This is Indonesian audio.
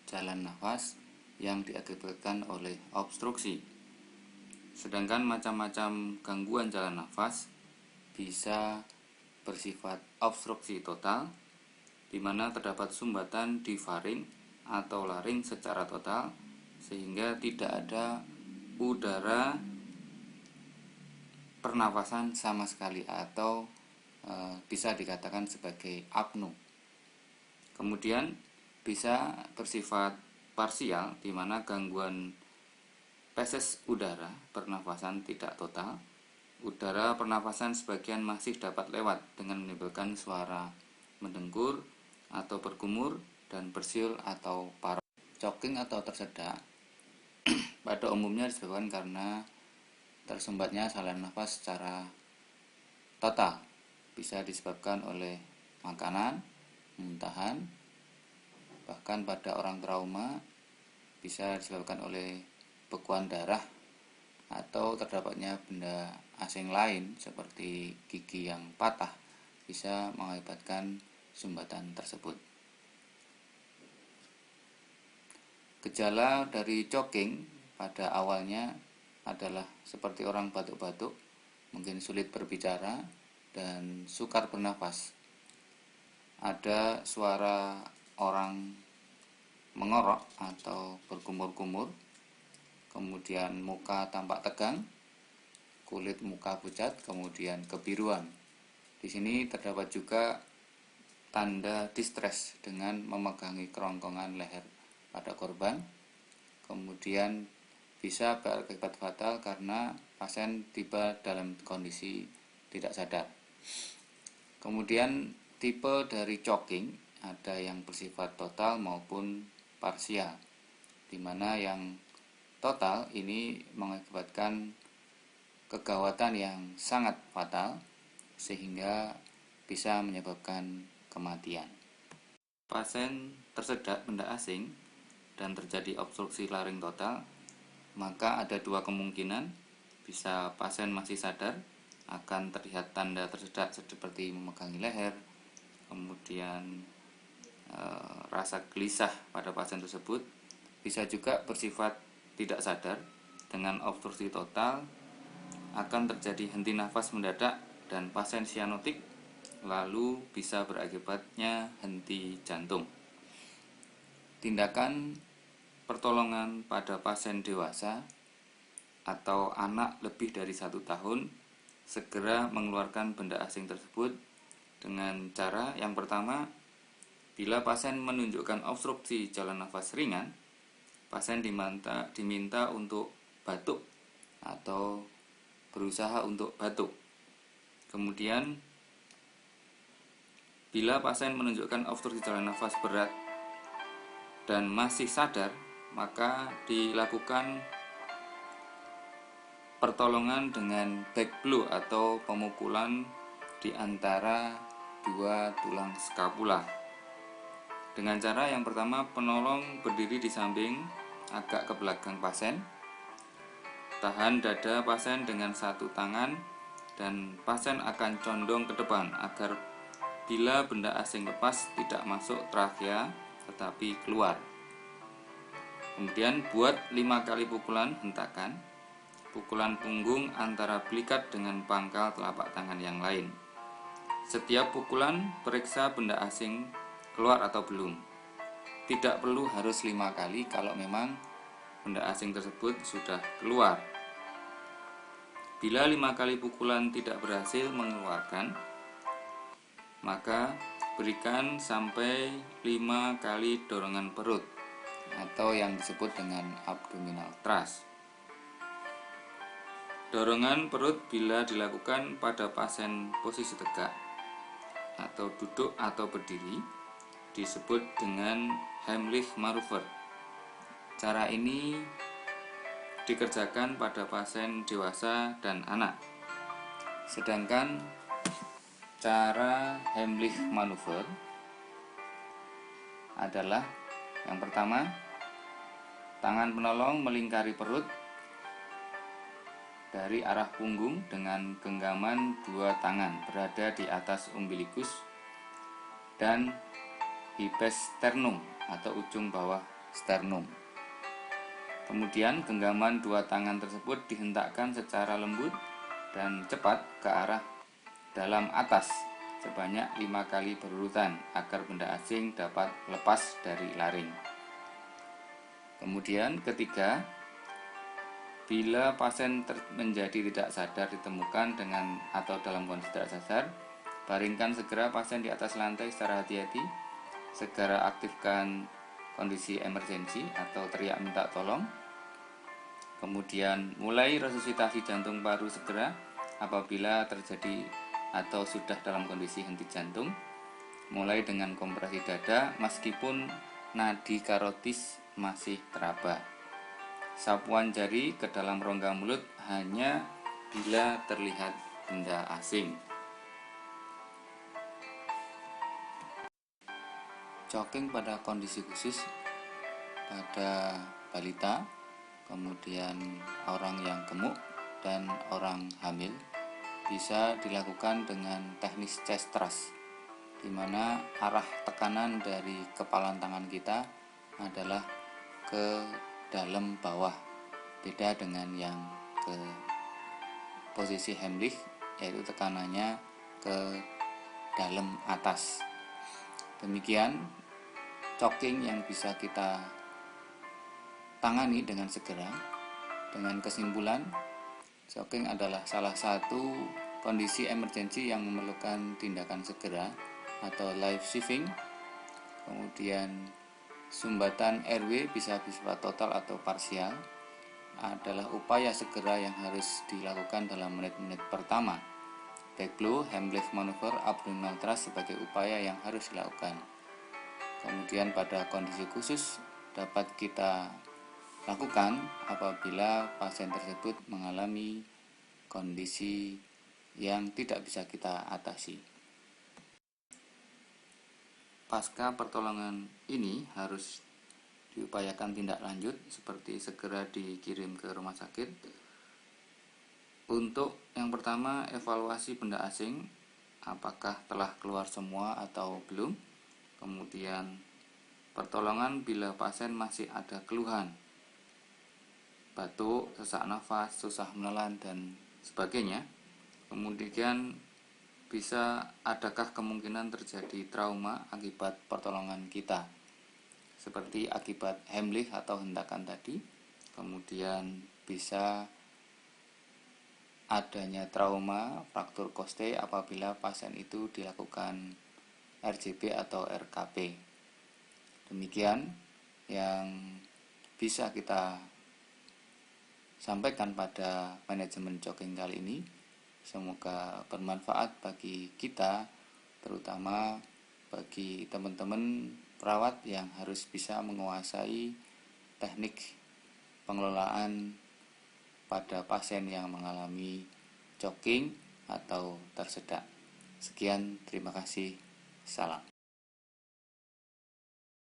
jalan nafas yang diakibatkan oleh obstruksi. Sedangkan macam-macam gangguan jalan nafas bisa bersifat obstruksi total, di mana terdapat sumbatan di faring atau laring secara total, sehingga tidak ada udara pernafasan sama sekali, atau bisa dikatakan sebagai apnu. Kemudian bisa bersifat parsial, di mana gangguan feses udara pernafasan tidak total. Udara pernafasan sebagian masih dapat lewat dengan menimbulkan suara mendengkur atau bergumur dan bersiul atau parau. Choking atau tersedak pada umumnya disebabkan karena tersumbatnya saluran nafas secara total. Bisa disebabkan oleh makanan, muntahan, bahkan pada orang trauma bisa disebabkan oleh bekuan darah atau terdapatnya benda asing lain seperti gigi yang patah, bisa mengakibatkan sumbatan tersebut. Gejala dari choking pada awalnya adalah seperti orang batuk-batuk, mungkin sulit berbicara dan sukar bernafas. Ada suara orang mengorok atau berkumur-kumur, kemudian muka tampak tegang, kulit muka pucat, kemudian kebiruan. Di sini terdapat juga tanda distres dengan memegangi kerongkongan leher pada korban. Kemudian bisa berakibat fatal karena pasien tiba dalam kondisi tidak sadar. Kemudian tipe dari choking ada yang bersifat total maupun parsial, di mana yang total ini mengakibatkan kegawatan yang sangat fatal sehingga bisa menyebabkan kematian. Pasien tersedak benda asing dan terjadi obstruksi laring total, maka ada dua kemungkinan. Bisa pasien masih sadar, akan terlihat tanda tersedak seperti memegangi leher, kemudian rasa gelisah pada pasien tersebut. Bisa juga bersifat tidak sadar. Dengan obstruksi total akan terjadi henti nafas mendadak dan pasien sianotik, lalu bisa berakibatnya henti jantung. Tindakan pertolongan pada pasien dewasa atau anak lebih dari 1 tahun, segera mengeluarkan benda asing tersebut dengan cara yang pertama, bila pasien menunjukkan obstruksi jalan nafas ringan, pasien diminta untuk batuk atau berusaha untuk batuk. Kemudian, bila pasien menunjukkan obstruksi jalan nafas berat dan masih sadar, maka dilakukan pertolongan dengan back blow atau pemukulan di antara dua tulang skapula. Dengan cara yang pertama, penolong berdiri di samping agak ke belakang pasien, tahan dada pasien dengan satu tangan, dan pasien akan condong ke depan agar bila benda asing lepas tidak masuk trakea tetapi keluar. Kemudian buat 5 kali pukulan hentakan, pukulan punggung antara belikat dengan pangkal telapak tangan yang lain. Setiap pukulan periksa benda asing keluar atau belum. Tidak perlu harus 5 kali kalau memang benda asing tersebut sudah keluar. Bila 5 kali pukulan tidak berhasil mengeluarkan, maka berikan sampai 5 kali dorongan perut atau yang disebut dengan abdominal thrust. Dorongan perut bila dilakukan pada pasien posisi tegak atau duduk atau berdiri disebut dengan Heimlich maneuver. Cara ini dikerjakan pada pasien dewasa dan anak. Sedangkan cara Heimlich maneuver adalah yang pertama, tangan penolong melingkari perut dari arah punggung dengan genggaman 2 tangan berada di atas umbilikus dan hipes sternum atau ujung bawah sternum. Kemudian genggaman dua tangan tersebut dihentakkan secara lembut dan cepat ke arah dalam atas sebanyak 5 kali berurutan agar benda asing dapat lepas dari laring. Kemudian ketiga, bila pasien menjadi tidak sadar ditemukan dengan atau dalam kondisi tidak sadar, baringkan segera pasien di atas lantai secara hati-hati, segera aktifkan kondisi emergensi atau teriak minta tolong. Kemudian mulai resusitasi jantung paru segera apabila terjadi atau sudah dalam kondisi henti jantung, mulai dengan kompresi dada meskipun nadi karotis masih teraba. Sapuan jari ke dalam rongga mulut hanya bila terlihat benda asing. Choking pada kondisi khusus pada balita, kemudian orang yang gemuk dan orang hamil bisa dilakukan dengan teknis chest thrust, di mana arah tekanan dari kepalan tangan kita adalah ke dalam bawah, beda dengan yang ke posisi Heimlich, yaitu tekanannya ke dalam atas. Demikian choking yang bisa kita tangani dengan segera. Dengan kesimpulan, choking adalah salah satu kondisi emergensi yang memerlukan tindakan segera atau life saving. Kemudian sumbatan airway bisa bersifat total atau parsial, adalah upaya segera yang harus dilakukan dalam menit-menit pertama. Back blow, Heimlich maneuver, abdominal thrust sebagai upaya yang harus dilakukan. Kemudian pada kondisi khusus dapat kita lakukan apabila pasien tersebut mengalami kondisi yang tidak bisa kita atasi. Pasca pertolongan ini harus diupayakan tindak lanjut seperti segera dikirim ke rumah sakit. Untuk yang pertama, evaluasi benda asing, apakah telah keluar semua atau belum. Kemudian pertolongan bila pasien masih ada keluhan, batuk, sesak nafas, susah menelan, dan sebagainya. Kemudian adakah kemungkinan terjadi trauma akibat pertolongan kita, seperti akibat Heimlich atau hentakan tadi. Kemudian bisa adanya trauma fraktur koste apabila pasien itu dilakukan RJP atau RKP. Demikian yang bisa kita sampaikan pada manajemen choking kali ini. Semoga bermanfaat bagi kita, terutama bagi teman-teman perawat yang harus bisa menguasai teknik pengelolaan pada pasien yang mengalami choking atau tersedak. Sekian, terima kasih. Salam.